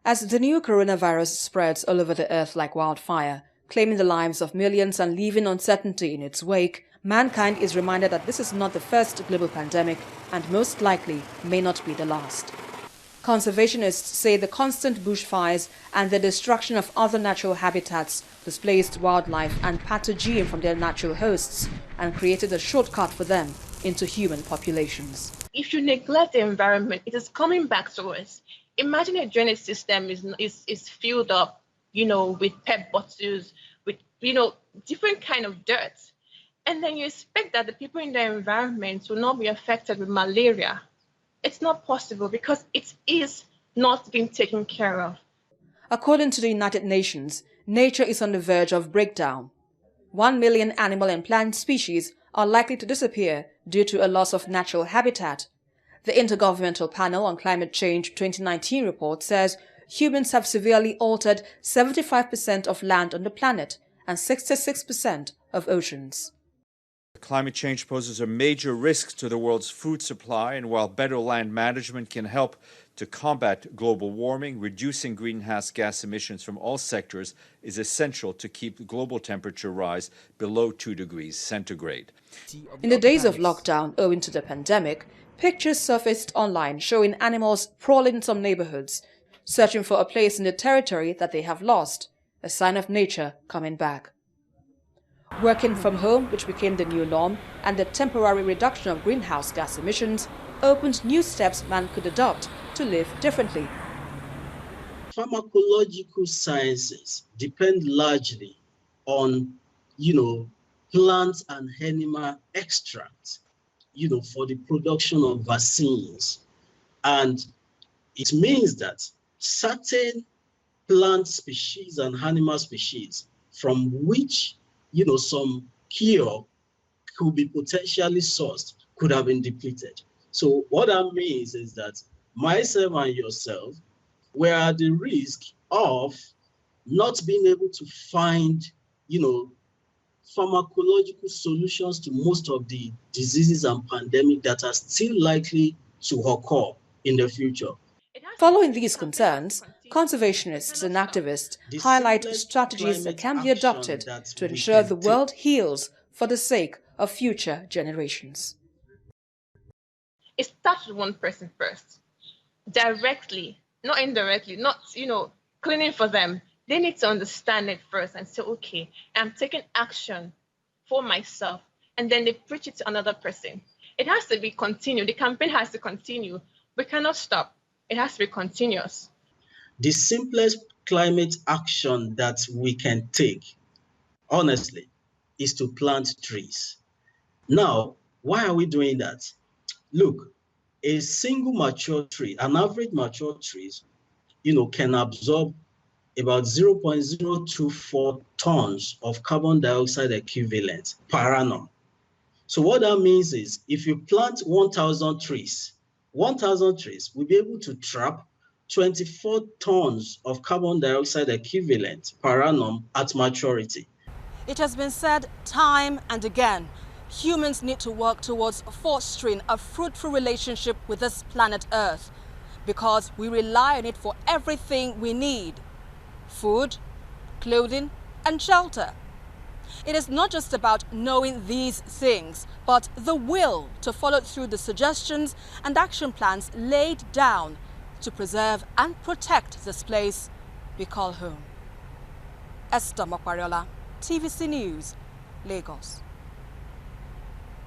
As the new coronavirus spreads all over the earth like wildfire, claiming the lives of millions and leaving uncertainty in its wake, mankind is reminded that this is not the first global pandemic and most likely may not be the last. Conservationists say the constant bushfires and the destruction of other natural habitats displaced wildlife and pathogen from their natural hosts and created a shortcut for them into human populations. If you neglect the environment, it is coming back to us. Imagine a drainage system is filled up, with PET bottles, with, different kind of dirt. And then you expect that the people in the environment will not be affected with malaria. It's not possible because it is not being taken care of. According to the United Nations, nature is on the verge of breakdown. 1 million animal and plant species are likely to disappear due to a loss of natural habitat. The Intergovernmental Panel on Climate Change 2019 report says humans have severely altered 75% of land on the planet and 66% of oceans. Climate change poses a major risk to the world's food supply, and while better land management can help to combat global warming, reducing greenhouse gas emissions from all sectors is essential to keep global temperature rise below 2 degrees centigrade. In the days of lockdown owing to the pandemic, pictures surfaced online showing animals prowling some neighborhoods, searching for a place in the territory that they have lost, a sign of nature coming back. Working from home, which became the new norm, and the temporary reduction of greenhouse gas emissions opened new steps man could adopt to live differently. Pharmacological sciences depend largely on, plant and animal extracts, for the production of vaccines. And it means that certain plant species and animal species from which, some cure could be potentially sourced could have been depleted. So what that means is that myself and yourself, we are at the risk of not being able to find, pharmacological solutions to most of the diseases and pandemics that are still likely to occur in the future. Following these concerns, conservationists and activists highlight strategies that can be adopted to ensure the world heals for the sake of future generations. It starts with one person first, directly, not indirectly, not, cleaning for them. They need to understand it first and say, okay, I'm taking action for myself. And then they preach it to another person. It has to be continued. The campaign has to continue. We cannot stop. It has to be continuous. The simplest climate action that we can take, honestly, is to plant trees. Now, why are we doing that? Look, a single mature tree, an average mature tree, can absorb about 0.024 tons of carbon dioxide equivalent per annum. So what that means is if you plant 1,000 trees will be able to trap 24 tons of carbon dioxide equivalent per annum at maturity. It has been said time and again, humans need to work towards fostering a fruitful relationship with this planet Earth because we rely on it for everything we need: food, clothing, and shelter. It is not just about knowing these things, but the will to follow through the suggestions and action plans laid down to preserve and protect this place we call home. Esther Mokwariola, TVC News, Lagos.